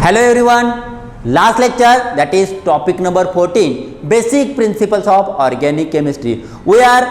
Hello everyone, last lecture, that is topic number 14, basic principles of organic chemistry. We are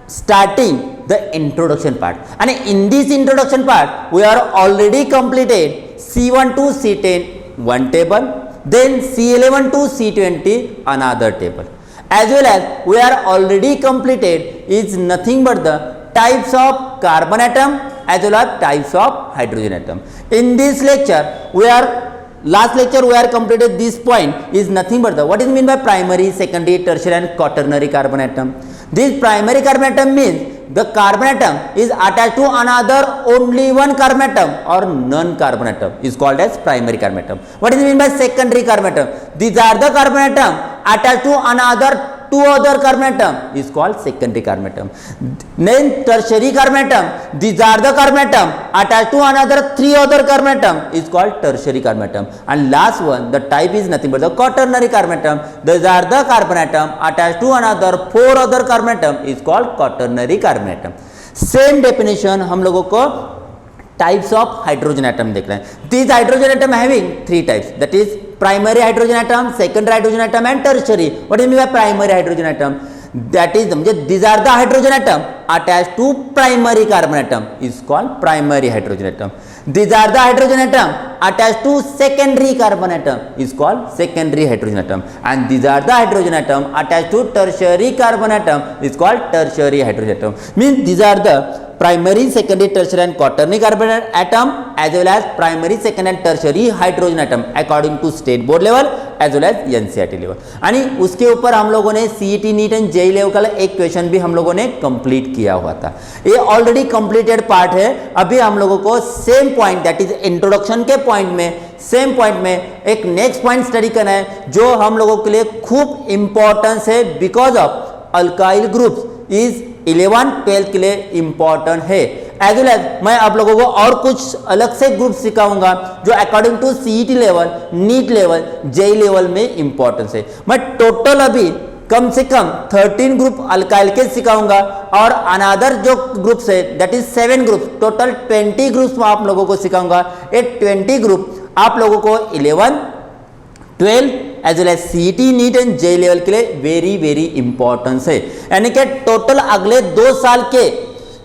starting the introduction part, and in this introduction part we are already completed C1 to C10 one table, then C11 to C20 another table, as well as we are already completed is nothing but the types of carbon atom as well as types of hydrogen atom. In this lecture we are last lecture we are completed this point is nothing but the what is mean by primary, secondary, tertiary and quaternary carbon atom. This primary carbon atom means the carbon atom is attached to another only one carbon atom or non-carbon atom is called as primary carbon atom. What is mean by secondary carbon atom? These are the carbon atom attached to another two other carbon atom is called secondary carbon atom. Then tertiary carbon atom, these are the carbon atom attached to another three other carbon atom is called tertiary carbon atom. And last one, the type is nothing but the quaternary carbon atom. These are the carbon atom attached to another four other carbon atom is called quaternary carbon atom. Same definition हम लोगों को types of hydrogen atom देख रहे हैं. These hydrogen atom having three types, that is primary hydrogen atom, secondary hydrogen atom and tertiary. What do you mean by primary hydrogen atom? That is these are the hydrogen atom attached to primary carbon atom is called primary hydrogen atom. These are the hydrogen atom attached to secondary carbon atom is called secondary hydrogen atom, and these are the hydrogen atom attached to tertiary carbon atom is called tertiary hydrogen atom. Means these are the primary, secondary, tertiary and quaternary carbon atom as well as primary, second and tertiary hydrogen atom according to state board level as well as NCERT level. यानी उसके ऊपर हम लोगों ने CET, NEET and JEE level का एक question भी हम लोगों ने कंप्लीट किया हुआ था. ये ऑलरेडी कंप्लीटेड पार्ट है. अभी हम लोगों को same point that is introduction के पॉइंट में सेम पॉइंट में एक नेक्स्ट पॉइंट स्टडी करना है जो हम लोगों के लिए खूब इंपॉर्टेंस है because of alkyl groups is 11, 12 के लिए इंपॉर्टेंट है. एज वेल एज मैं आप लोगों को और कुछ अलग से ग्रुप सिखाऊंगा जो according to CET level, NEET level, JEE level में इंपॉर्टेंस है. मैं टोटल अभी कम से कम 13 ग्रुप अल्काइल के सिखाऊंगा और अनदर जो ग्रुप्स है that is 7 group, total 20 groups में आप लोगों को सिखाऊंगा. ये 20 ग्रुप आप लोगों को 11, 12 as well as CET, NEET and JEE level के लिए वेरी वेरी इंपॉर्टेंस है. यानी कि टोटल अगले 2 साल के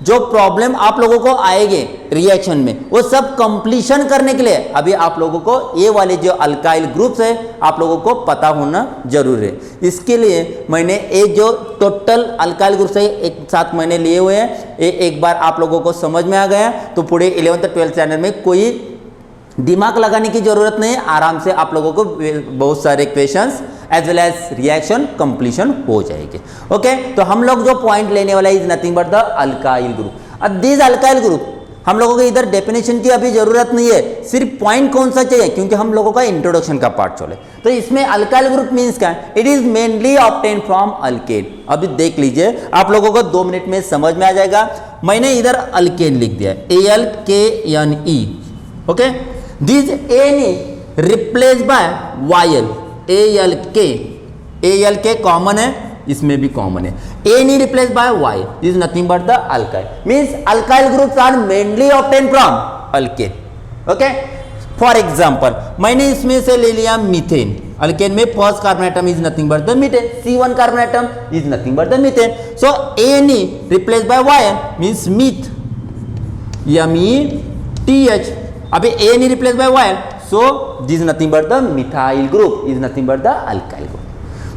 जो प्रॉब्लम आप लोगों को आएंगे रिएक्शन में वो सब कंप्लीशन करने के लिए अभी आप लोगों को ये वाले जो अल्काइल ग्रुप्स है आप लोगों को पता होना जरूरी है. इसके लिए मैंने ये जो टोटल अल्काइल ग्रुप्स है एक साथ मैंने लिए हुए हैं. ये एक बार आप लोगों को समझ में आ गया तो पूरे 11th 12th स्टैंडर्ड में कोई दिमाग लगाने की जरूरत नहीं. आराम से आप लोगों को बहुत सारे questions as well as reaction completion हो जाएगी. ओके, तो हम लोग जो पॉइंट लेने वाला is nothing but the alkyl group. अब दिस अल्काइल ग्रुप हम लोगों को इधर डेफिनेशन की अभी जरूरत नहीं है, सिर्फ पॉइंट कौन सा चाहिए क्योंकि हम लोगों का इंट्रोडक्शन का पार्ट चले. तो इसमें अल्काइल ग्रुप मींस क्या है? It is mainly obtain from alkane. अभी देख लीजिए आप लोगों को 2 मिनट में समझ में आ जाएगा. मैंने इधर अल्केन लिख दिया ALKNE. Okay, this ane replace by YL. ALK common है, इसमें भी कॉमन है. Ane replace by Y is nothing but the alkyl. Means alkyl groups are mainly obtain from alkane. Okay, for example मैंने इसमें से ले लिया मीथेन. अल्केन में first carbon atom is nothing but the methane. C1 carbon atom is nothing but the methane. So ane replace by YN means meth, METH. अभी any replace by YN, so this is nothing but the methyl group is nothing but the alkyl group.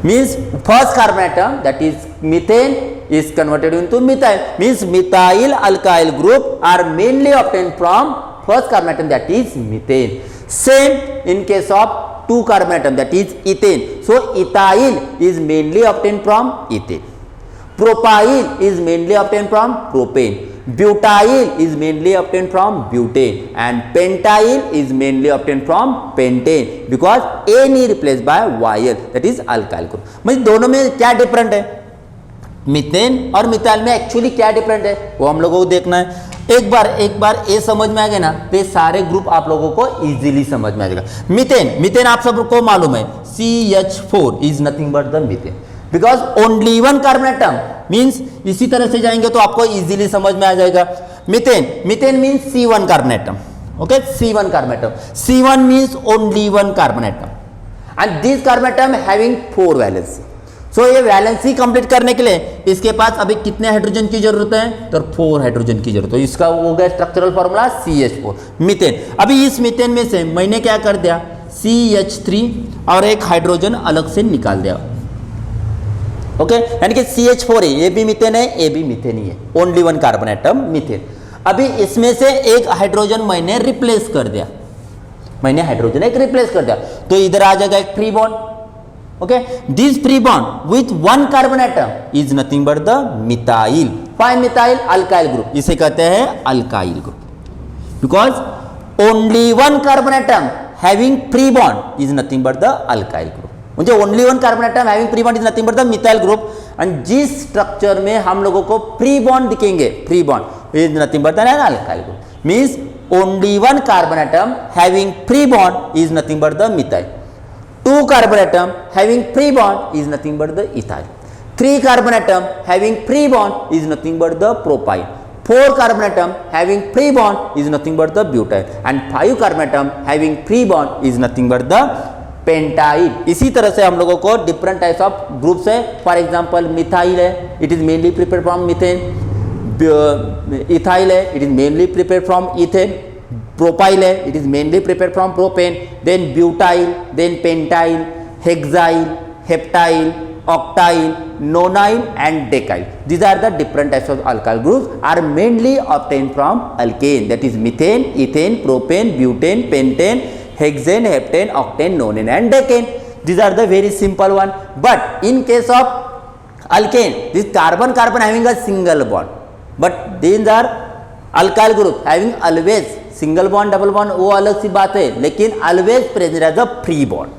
Means first carbon atom that is methane is converted into methyl. Means methyl alkyl group are mainly obtained from first carbon atom that is methane. Same in case of 2 carbon atom that is ethane. So ethyl is mainly obtained from ethane. Propyl is mainly obtained from propane. Butyl is mainly obtained from butane and pentyl is mainly obtained from pentane because any replaced by YL that is alkyl group. मतलब दोनों में क्या different है? Methane और methyl में actually क्या different है वो हम लोगों को देखना है. एक बार ये समझ में आ गया ना तो ये सारे ग्रुप आप लोगों को इजीली समझ में आ जाएगा. मीथेन आप सबको मालूम है CH4 is nothing but the methane because only 1 carbon atom. Means इसी तरह से जाएंगे तो आपको इजीली समझ में आ जाएगा. Methane means C1 carbon atom. Okay, C1 carbon atom. C1 means only one carbon atom, and this carbon atom having 4 valency. So ये वैलेंसी कंप्लीट करने के लिए इसके पास अभी कितने हाइड्रोजन की जरूरत है, तो 4 हाइड्रोजन की जरूरत है. इसका हो गया स्ट्रक्चरल फॉर्मूला CH4 मीथेन. अभी इस मीथेन में से मैंने क्या कर दिया, CH3 और एक हाइड्रोजन अलग से निकाल दिया. ओके, यानी कि CH4 है, ये भी मीथेन है, ये भी मीथेन ही है, only one carbon atom methane. अभी इसमें से एक हाइड्रोजन मैंने रिप्लेस कर दिया, मैंने हाइड्रोजन एक रिप्लेस कर दिया, तो इधर आ जाएगा एक free bond. Okay, this free bond with one carbon atom is nothing but the methyl. Fine methyl alkyl group, इसे कहते हैं alkyl group, because only one carbon atom having free bond is nothing but the alkyl group. मुझे only one carbon atom having free bond is nothing but the methyl group. And जिस structure में हम लोगों को free bond दिखेंगे, free bond is nothing but the alkyl group, means only one carbon atom having free bond is nothing but the methyl. 2 carbon atom having free bond is nothing but the ethyl. 3 carbon atom having free bond is nothing but the propyl. 4 carbon atom having free bond is nothing but the butyl, and 5 carbon atom having free bond is nothing but the pentyl. इसी तरह से हम लोगों को different types of groups है. For example methyl है, it is mainly prepared from methane. Ethyl है, it is mainly prepared from ethane. Propyl है, it is mainly prepared from propane. Then butyl, then pentyl, hexyl, heptyl, octyl, nonyl and decyl. These are the different types of alkyl groups are mainly obtained from alkane, that is methane, ethane, propane, butane, pentane, hexane, heptane, octane, nonane and decane. These are the very simple one. But in case of alkane, this carbon carbon having a single bond, but these are alkyl group having always single bond double bond, वो अलग सी बात है, लेकिन always present as a free bond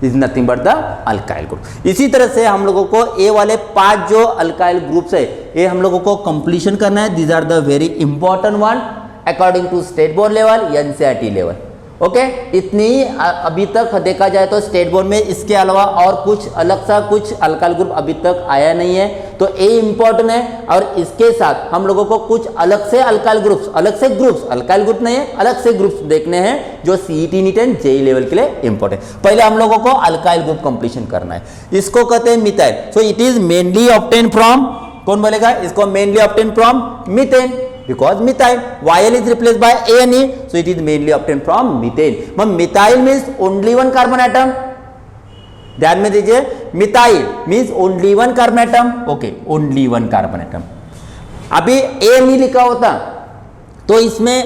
is nothing but the alkyl group. इसी तरह से हम लोगों को ये वाले 5 जो alkyl groups है ये हम लोगों को completion करना है. These are the very important one according to state board level, NCERT level. Okay इतनी अभी तक देखा जाए तो स्टेट बोर्ड में इसके अलावा और कुछ अलग सा कुछ अल्काइल ग्रुप अभी तक आया नहीं है, तो ये इंपॉर्टेंट है. और इसके साथ हम लोगों को कुछ अलग से अल्काइल ग्रुप्स, अलग से ग्रुप्स, अल्काइल ग्रुप नहीं है, अलग से ग्रुप्स देखने हैं जो CET neat and JEE level के लिए इंपॉर्टेंट. पहले हम लोगों को अल्काइल ग्रुप कंप्लीशन करना है. इसको कहते हैं methyl. So it is mainly obtain from, कौन बोलेगा इसको, mainly obtain from methane, because methyl, Yl is replaced by Ane, so it is mainly obtained from methane. But methyl means only one carbon atom. ध्यान में दीजिए, methyl means only one carbon atom. Okay, only one carbon atom. अभी Ane लिखा होता तो इसमें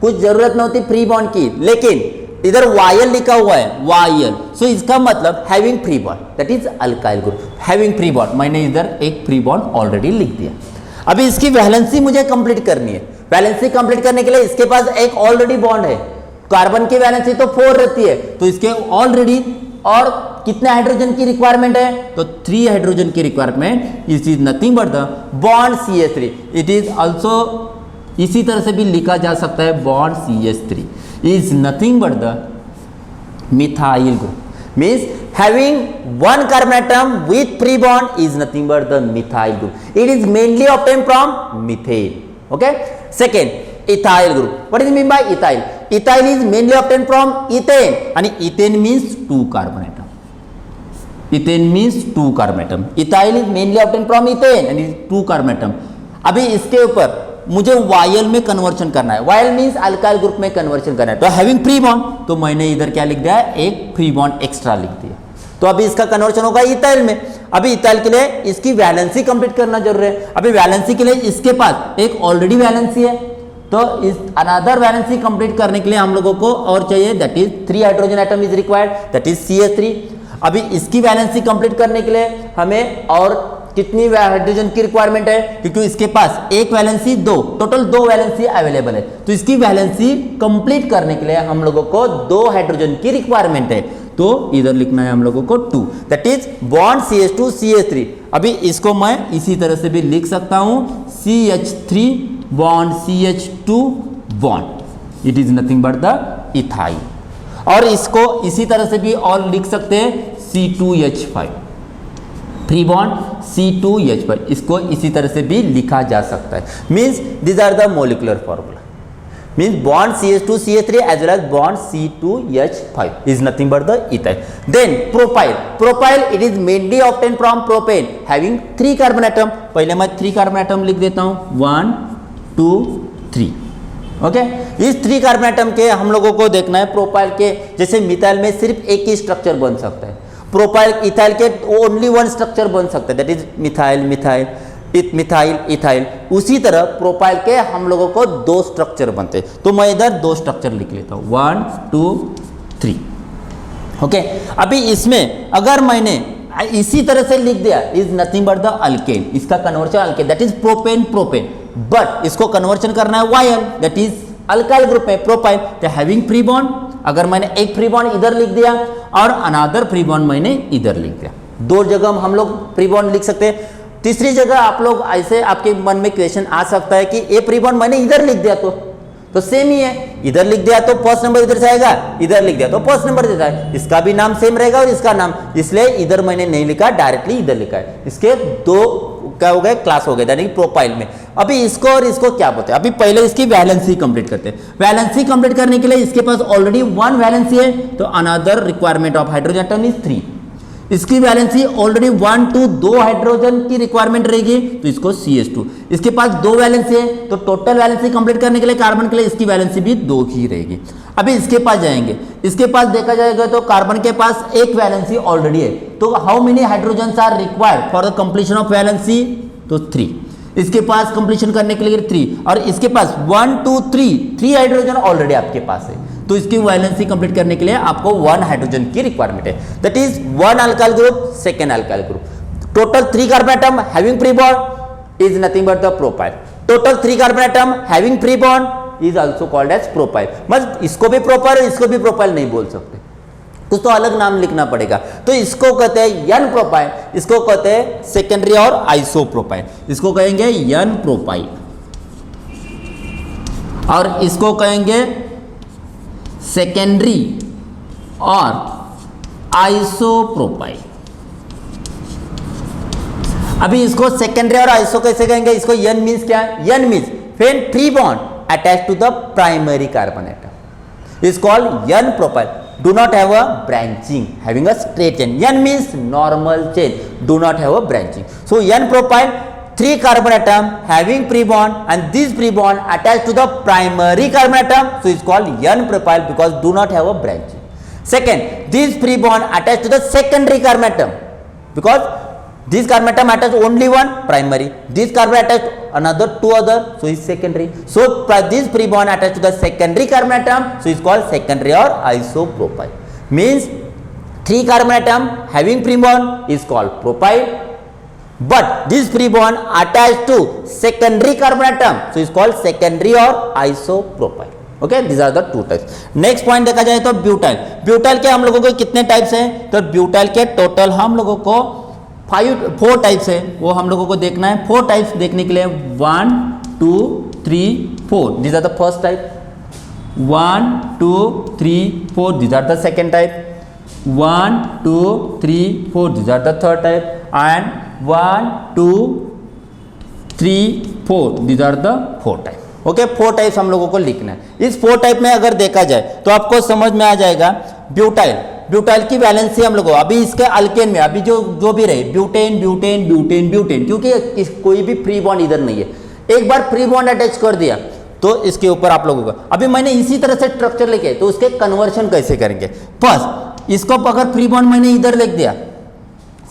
कुछ जरूरत न होती फ्री बॉन्ड की, लेकिन इधर Yl लिखा हुआ है, Yl, so इसका मतलब having free bond, that is alkyl group, having free bond. मैंने इधर एक free bond ऑलरेडी लिख दिया. अभी इसकी वैलेंसी मुझे कंप्लीट करनी है. वैलेंसी कंप्लीट करने के लिए इसके पास एक ऑलरेडी बॉन्ड है. कार्बन की वैलेंसी तो 4 रहती है, तो इसके ऑलरेडी और कितने हाइड्रोजन की रिक्वायरमेंट है, तो 3 हाइड्रोजन की requirement. It is nothing but the bond CH3. It is also इसी तरह से भी लिखा जा सकता है, bond CH3 is nothing but the methyl group, means having one carbon atom with free bond is nothing but the methyl group. It is mainly obtained from methane. Okay. Second, ethyl group. What does it mean by ethyl? Ethyl is mainly obtained from ethane, and ethane means 2 carbon atom. Ethane means 2 carbon atom. Ethyl is mainly obtained from ethane and is 2 carbon atom. अभी इसके ऊपर मुझे Yl में conversion करना है. Yl means alkyl group में conversion करना है, तो हैविंग फ्री बॉन्ड, तो मैंने इधर क्या लिख दिया, एक फ्री बॉन्ड एक्स्ट्रा लिख दिया. तो अभी इसका कन्वर्शन होगा इथाइल में. अभी इथाइल के लिए इसकी वैलेंसी कंप्लीट करना जरूरी है. अभी वैलेंसी के लिए इसके पास एक ऑलरेडी वैलेंसी है, तो इस अनदर वैलेंसी कंप्लीट करने के लिए हम लोगों को और चाहिए, that is 3 hydrogen atom is required, that is CH3. अभी इसकी वैलेंसी कंप्लीट करने के लिए हमें और कितनी हाइड्रोजन की रिक्वायरमेंट है, क्योंकि इसके पास एक वैलेंसी 2, टोटल 2 वैलेंसी अवेलेबल है, तो इसकी वैलेंसी कंप्लीट करने के लिए हम लोगों को 2 हाइड्रोजन की रिक्वायरमेंट है. तो इधर लिखना है हम लोगों को 2, that is bond CH2 CH3. अभी इसको मैं इसी तरह से भी लिख सकता हूं, CH3 bond CH2 bond, it is nothing but the ethyl. और इसको इसी तरह से भी और लिख सकते हैं, C2H5 फ्री बॉन्ड C2H5, इसको इसी तरह से भी लिखा जा सकता है. Means this are the molecular formula. means bond CH2CH3 as well as bond C2H5 is nothing but the ethyl. Then propyl it is mainly obtained from propane having 3 carbon atom. पहले मैं 3 carbon atom लिख देता हूँ, 1 2 3. Okay इस 3 carbon atom के हम लोगों को देखना है प्रोपाइल के, जैसे मिथाइल में सिर्फ एक ही स्ट्रक्चर बन सकता है, प्रोपाइल इथाइल के ओनली वन स्ट्रक्चर बन सकता है, that is methyl methyl methyl ethyl. उसी तरह प्रोपाइल के हम लोगों को 2 स्ट्रक्चर बनते हैं, तो मैं इधर 2 स्ट्रक्चर लिख लेता हूँ, 1 2 3. ओके अभी इसमें अगर मैंने इसी तरह से लिख दिया is nothing but the alkane, इसका conversion alkane that is propane propane, but इसको कन्वर्जन करना है while that is alkyl group में प्रोपाइल, तो हैविंग फ्री बॉन्ड. अगर मैंने एक फ्री बॉन्ड इधर लिख दिया और अनदर फ्री बॉन्ड मैंने इधर लिख दिया, 2 जगह हम लोग फ्री बॉन्ड लिख सकते हैं. तीसरी जगह आप लोग ऐसे आपके मन में क्वेश्चन आ सकता है कि ए फ्री बॉन्ड मैंने इधर लिख दिया तो सेम ही है, इधर लिख दिया तो फर्स्ट नंबर इधर से आएगा, इधर लिख दिया तो फर्स्ट नंबर इधर आएगा, इसका भी नाम सेम रहेगा और इसका नाम, इसलिए इधर मैंने नहीं लिखा, डायरेक्टली इधर लिखा है. इसके 2 क्या हो गए क्लास हो गए, यानी प्रोपाइल में. अभी इसको और इसको क्या बोलते हैं, अभी पहले इसकी वैलेंसी कंप्लीट करते हैं. वैलेंसी कंप्लीट करने के लिए इसके पास ऑलरेडी 1 वैलेंसी है, तो another requirement of hydrogen atom is 3. इसकी वैलेंसी ऑलरेडी 1 2 2 हाइड्रोजन की रिक्वायरमेंट रहेगी, तो इसको CH2. इसके पास 2 वैलेंसी है, तो टोटल वैलेंसी कंप्लीट करने के लिए कार्बन के लिए इसकी वैलेंसी भी 2 ही रहेगी. अभी इसके पास जाएंगे, इसके पास देखा जाएगा तो कार्बन के पास 1 वैलेंसी ऑलरेडी है, तो how many hydrogen are required for the completion of valency, तो 3. इसके पास कंप्लीशन करने के लिए 3, और इसके पास 1 2 3 हाइड्रोजन ऑलरेडी आपके पास है, तो इसकी वैलेंसी कंप्लीट करने के लिए आपको 1 हाइड्रोजन की रिक्वायरमेंट है, that is 1 alkyl group, second alkyl group. Total 3 carbon atom having free bond is nothing but the propyl. Total 3 carbon atom having free bond is also called as propyl. मतलब इसको भी propyl इसको भी propyl नहीं बोल सकते, कुछ तो अलग नाम लिखना पड़ेगा. तो इसको कहते हैं एन प्रोपाइल, इसको कहते हैं सेकेंडरी और आइसो प्रोपाइल, इसको कहेंगे एन प्रोपाइल, और इसको कहेंगे सेकेंडरी और आइसोप्रोपाइल. अभी इसको सेकेंडरी और आइसो कैसे कहेंगे, इसको एन मीन्स क्या है, n means when free bond attach to the primary carbon atom is called n propyl, do not have a branching, having a straight chain. N means normal chain, do not have a branching. So N propyl, 3 carbon atom having free bond, and this free bond attached to the primary carbon atom, so it's called N propyl because do not have a branching. Second, this free bond attached to the secondary carbon atom because this carbon atom attached only one primary, this carbon attached another 2 other, so it's secondary. So this free bond attached to the secondary carbon atom, so it's called secondary or isopropyl. Means 3 carbon atom having free bond is called propyl, but this free bond attached to secondary carbon atom, so it's called secondary or isopropyl. Okay these are the 2 types. Next point देखा जाए तो butyl. Butyl के हम लोगों को कितने types हैं, तो ब्यूटाइल के टोटल हम लोगों को 4 टाइप्स है, वो हम लोगों को देखना है. 4 टाइप्स देखने के लिए 1 2 3 4 these are the first type, 1 2 3 4 these are the second type, 1 2 3 4 these are the third type, and 1 2 3 4 these are the 4th type. Okay 4 types हम लोगों को लिखना है. इस 4 टाइप में अगर देखा जाए तो आपको समझ में आ जाएगा. ब्यूटाइल की वैलेंसी हम लोगों अभी इसके अल्केन में अभी जो भी रहे ब्यूटेन ब्यूटेन ब्यूटेन ब्यूटेन, क्योंकि कोई भी फ्री बॉन्ड इधर नहीं है. एक बार फ्री बॉन्ड अटैच कर दिया तो इसके ऊपर आप लोगों का अभी मैंने इसी तरह से स्ट्रक्चर लिखे, तो उसके कन्वर्शन कैसे करेंगे. फर्स्ट इसको अगर फ्री बॉन्ड मैंने इधर लिख दिया,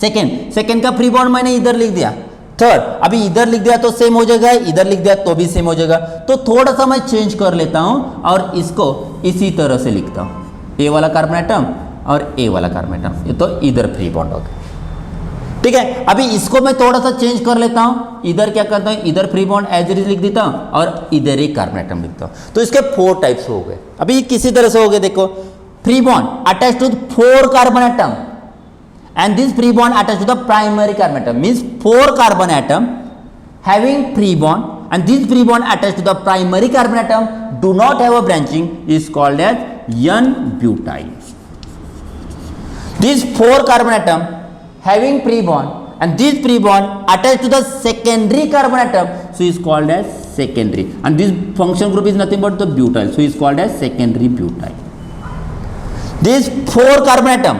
सेकेंड का फ्री बॉन्ड मैंने इधर लिख दिया, थर्ड अभी इधर लिख दिया तो सेम हो जाएगा, इधर लिख दिया तो भी सेम हो जाएगा. तो थोड़ा सा मैं चेंज कर लेता हूं और इसको इसी तरह से लिखता हूं, ए वाला कार्बन एटम और ए वाला कार्बन एटम, ये तो इधर फ्री बॉन्ड हो गया. ठीक है, अभी इसको मैं थोड़ा सा चेंज कर लेता हूं, इधर क्या करता हूं, इधर free bond as it is लिख देता हूं और इधर एक कार्बन एटम लिखता हूं. तो इसके 4 टाइप्स हो गए. अभी किसी तरह से हो गए, देखो free bond attach to 4 carbon atom and this free bond attached to the primary carbon atom, means 4 carbon atom having free bond and this free bond attached to the primary carbon atom do not have a branching is called as N-butyl. This 4 carbon atom having free bond and this free bond attached to the secondary carbon atom, so is called as secondary, and this functional group is nothing but the butyl, so is called as secondary butyl. This 4 carbon atom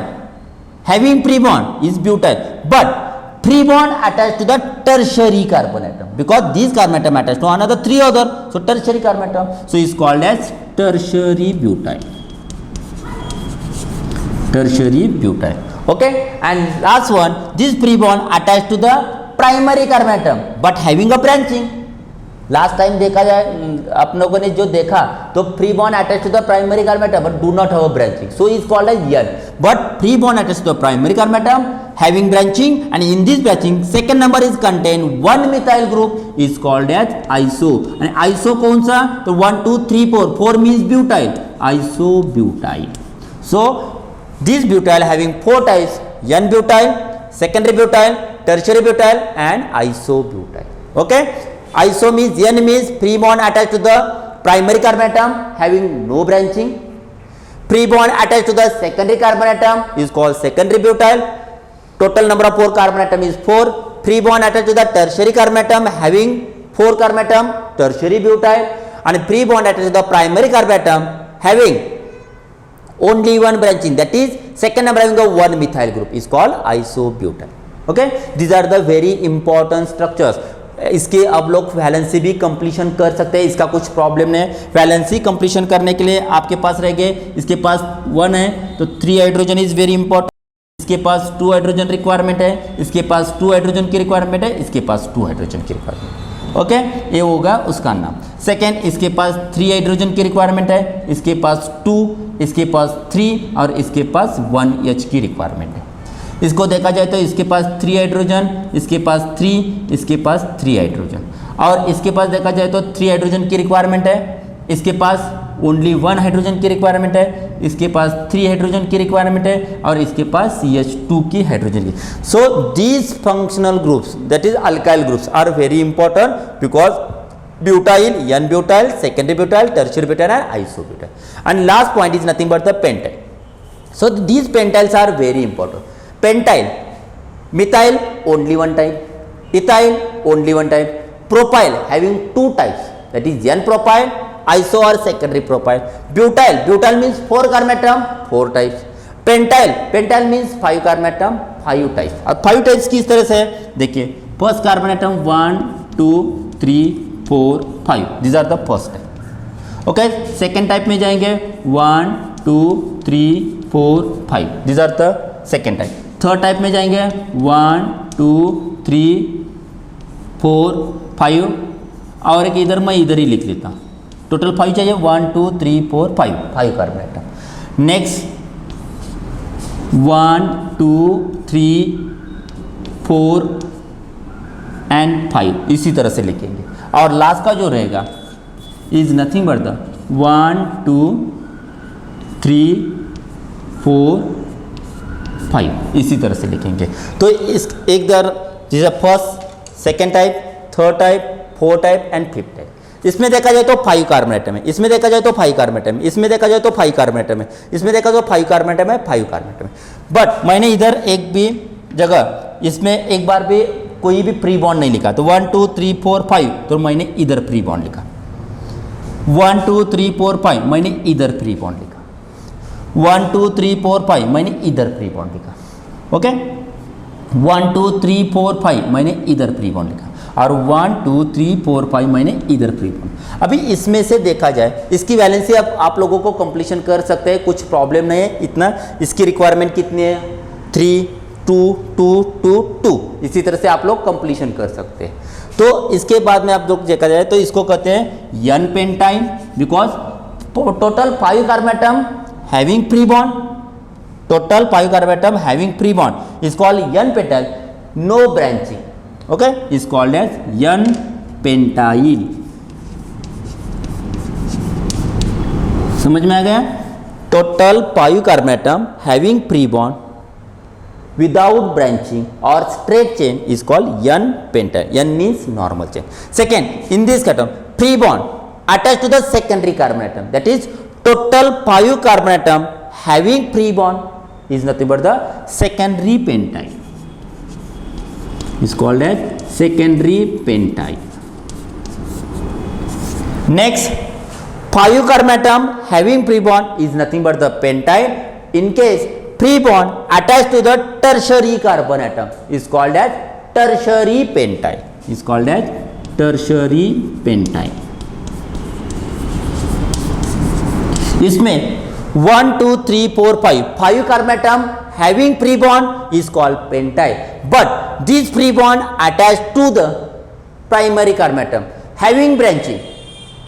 having free bond is butyl, but free bond attached to the tertiary carbon atom, because this carbon atom attached to another 3 other, so tertiary carbon atom, so is called as tertiary butyl. Tertiary butyl. Okay, and last one, this free bond attached to the primary carbon atom but having a branching. Last time देखा जाए आप लोगों ने जो देखा तो free bond attach to the primary carbon atom but do not have a branching, so is called as n. But free bond attach to the primary carbon atom having branching, and in this branching second number is contain one methyl group is called as iso. and iso कौन सा? तो 1 2 3 4, 4 means butyl, isobutyl. So this butyl having 4 types: n butyl, secondary butyl, tertiary butyl and isobutyl. Okay, iso means n means free bond attached to the primary carbon atom having no branching. Free bond attached to the secondary carbon atom is called secondary butyl. Total number of 4 carbon atom is 4. Free bond attached to the tertiary carbon atom having 4 carbon atom, tertiary butyl. And free bond attached to the primary carbon atom having only one branching, that is second number having a 1 methyl group is called isobutyl. Okay, these are the very important structures. इसके अब लोग valency भी completion कर सकते हैं, इसका कुछ problem नहीं है. वैलेंसी कंप्लीशन करने के लिए आपके पास रह गए, इसके पास 1 है तो 3 हाइड्रोजन इज वेरी इंपॉर्टेंट, इसके पास 2 हाइड्रोजन रिक्वायरमेंट है, इसके पास 2 हाइड्रोजन की रिक्वायरमेंट है, इसके पास 2 हाइड्रोजन की रिक्वायरमेंट. ओके, ये होगा उसका नाम. सेकेंड, इसके पास 3 हाइड्रोजन की रिक्वायरमेंट है, इसके पास 2, इसके पास 3 और इसके पास 1 H की रिक्वायरमेंट है. इसको देखा जाए तो इसके पास 3 हाइड्रोजन, इसके पास 3, इसके पास 3 हाइड्रोजन, और इसके पास देखा जाए तो 3 हाइड्रोजन की रिक्वायरमेंट है, इसके पास ओनली 1 हाइड्रोजन की रिक्वायरमेंट है, इसके पास 3 हाइड्रोजन की रिक्वायरमेंट है और इसके पास CH2 की हाइड्रोजन की. So these functional groups that is alkyl groups are very important because butyl, n butyl, secondary butyl, tertiary butyl and isobutyl. And last point is nothing but the pentyl. So these pentyls are very important. Pentyl, methyl only one type, ethyl only one type, propyl having 2 types, that is n propyl, iso or secondary propyl. Butyl, butyl means 4 carbon atom, 4 types. Pentyl, pentyl means 5 carbon atom, 5 types. अब 5 types किस तरह से है देखिए, first carbon atom 1 2 3 4 5, these are the first type. Okay, second type में जाएंगे 1 2 3 4 5, these are the second type. Third type में जाएंगे 1 2 3 4 5, और एक इधर मैं इधर ही लिख लेता हूँ, टोटल 5 चाहिए, 1 2 3 4 5 कार्बन एटम. नेक्स्ट 1 2 3 4 एंड 5 इसी तरह से लिखेंगे, और लास्ट का जो रहेगा इज नथिंग बट द 1 2 3 4 5 इसी तरह से लिखेंगे. तो इस एक दर जैसे first, second type, third type, fourth type and fifth type. इसमें देखा जाए तो 5 कार्बन एटम है, इसमें देखा जाए तो 5 कार्बन एटम है, इसमें देखा जाए तो 5 कार्बन एटम है, इसमें देखा जाए तो 5 कार्बन एटम है, 5 कार्बन एटम है. बट मैंने इधर एक भी जगह इसमें एक बार भी कोई भी प्री बॉन्ड नहीं लिखा, तो 1 2 3 4 5 तो मैंने इधर प्री बॉन्ड लिखा, 1 2 3 4 5 मैंने इधर प्री बॉन्ड लिखा, 1 2 3 4 5 मैंने इधर प्री बॉन्ड लिखा. ओके, 1 2 3 4 5 मैंने इधर प्री बॉन्ड लिखा, और 1 2 3 4 5 मैंने इधर प्री बॉन्ड. अभी इसमें से देखा जाए इसकी वैलेंसी अब आप लोगों को कंप्लीशन कर सकते हैं, कुछ प्रॉब्लम नहीं है इतना. इसकी रिक्वायरमेंट कितनी है? 3 2 2 2 2, इसी तरह से आप लोग कंप्लीशन कर सकते हैं. तो इसके बाद में आप लोग देखा जाए तो इसको कहते हैं n pentyne, because total 5 carbon atom having free bond, total 5 carbon atom having free bond is called n pentyl, no branching. Okay, is called as n pentyl. समझ में आ गया? Total 5 carbon atom having free bond without branching or straight chain is called n pentyl. n means normal chain. Second, in this atom free bond attached to the secondary carbon atom, that is total 5 carbon atom having free bond is nothing but the secondary pentyl. is called as secondary pentyl. Next, 5-carmatum having free bond is nothing but the pentyl. In case free bond attached to the tertiary carbon atom is called as tertiary pentyl. Is called as tertiary pentyl. इसमें 1 2 3 4 5 carmatum having free bond is called pentyl, but this free bond attached to the primary carmatum having branching.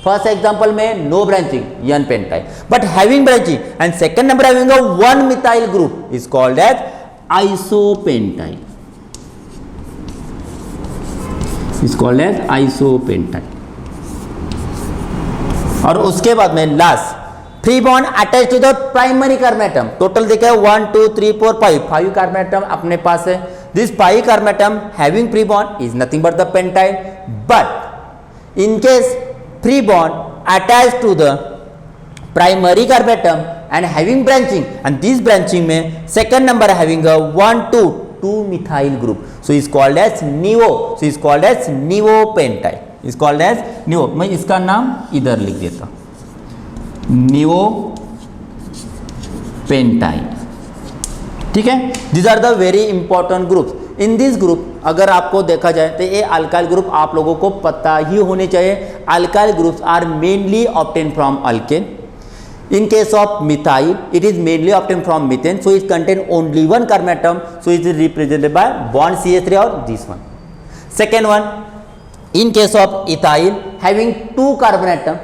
First example में no branching n pentyl, but having branching, and second number having a 1 methyl group is called as isopentyl. Is called as isopentyl. और उसके बाद में last free bond attach to the primary carbon atom. Total देखा 1 2 3 4 5 कार्मेटम अपने पास है. This 5 carbon atom having free bond is nothing but the pentyl, but in case free bond attached to the primary carmatum and having branching, and this branching में second number having a 1 2 methyl group, so is called as nivo. So is called as nivopentyl. is called as nivo. मैं इसका नाम इधर लिख देता हूँ, nivopentyl. ठीक है. These are the very important groups. In this group अगर आपको देखा जाए तो ये अल्काइल ग्रुप आप लोगों को पता ही होने चाहिए. Alkyl groups are mainly obtain from alkane. In case of methyl it is mainly obtain from methane, so it contain only 1 carbon atom, so it is represented by bond CH3 और this one. Second one, in case of ethyl having 2 carbon atom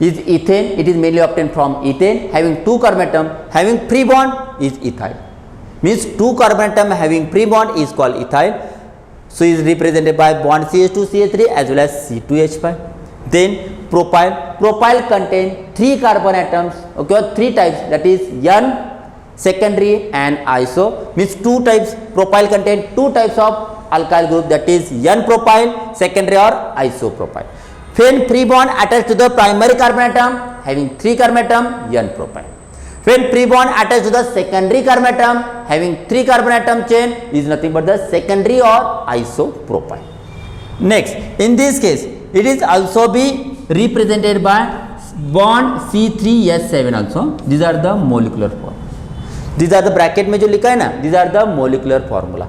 is ethane, it is mainly obtained from ethane having 2 carbonatom having free bond is ethyl. Means 2 carbonatom having free bond is called ethyl, so is represented by bond CH2 CH3 as well as C2H5. Then propyl contain 3 carbon atoms, okay, 3 types, that is N, secondary and iso. Means 2 types, propyl contain 2 types of alkyl group, that is N propyl, secondary or isopropyl. When free bond attached to the primary carbon atom having 3 carbon atom N propyl. When free bond attached to the secondary carbon atom having 3 carbon atom chain is nothing but the secondary or isopropyl. Next, in this case it is also be represented by bond C3H7 also. These are the molecular form. These are the bracket में जो लिखा है ना, these are the molecular formula.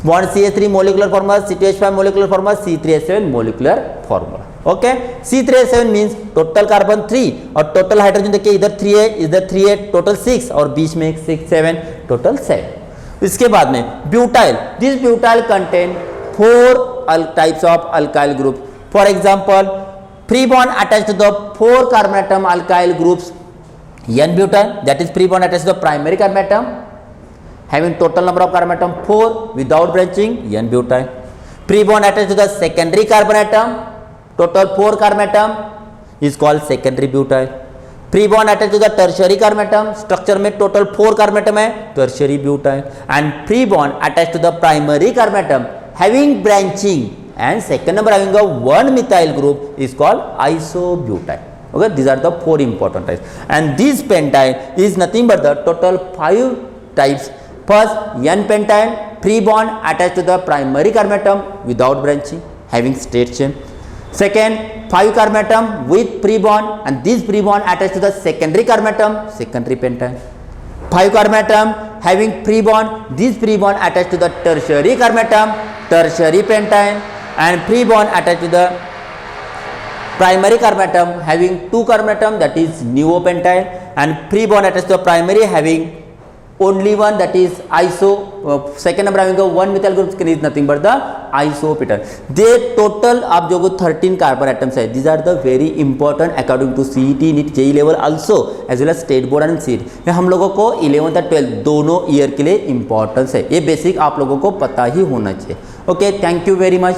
Bond CH3 molecular formula, C2H5 molecular formula, C3H7 molecular formula. Okay. C3H7 means total carbon 3 और total hydrogen देखिए इधर 3 है, इधर 3 है, टोटल 6 और बीच में 6 7 टोटल 7. इसके बाद में butyl. This butyl contain 4 types of alkyl group. For example free bond attached to the 4 carbon atom alkyl groups N butyl, that is free bond attached to the primary carbon atom having total number of carbon atom 4 without branching N butyl. Free bond attached to the secondary carbon atom, total 4 carbon atom is called secondary butyl. Free bond attached to the tertiary carbon atom, structure में total 4 carbon atom है, tertiary butyl. And free bond attached to the primary carbon atom having branching and second number having a 1 methyl group is called isobutyl. Okay, these are the 4 important types. And this pentyl is nothing but the total 5 types. First, N pentyl, free bond attached to the primary carbon atom without branching having straight chain. Second, 5 carbon atom with free bond, and this free bond attached to the secondary carbon atom, secondary pentyl. 5 carbon atom having free bond, this free bond attached to the tertiary carbon atom, tertiary pentyl, and free bond attached to the primary carbon atom having 2 carbon atom, that is nivopentyl, and free bond attached to the primary having only one, that is iso, second number having a 1 methyl group is nothing but the isopentyl. They total आप जो 13 carbon atoms है. These are the very important according to CET, NEET, JEE level also as well as state board and CET. ये हम लोगों को 11th और 12th दोनों year के लिए इम्पोर्टेंस है. ये बेसिक आप लोगों को पता ही होना चाहिए. Okay, thank you very much.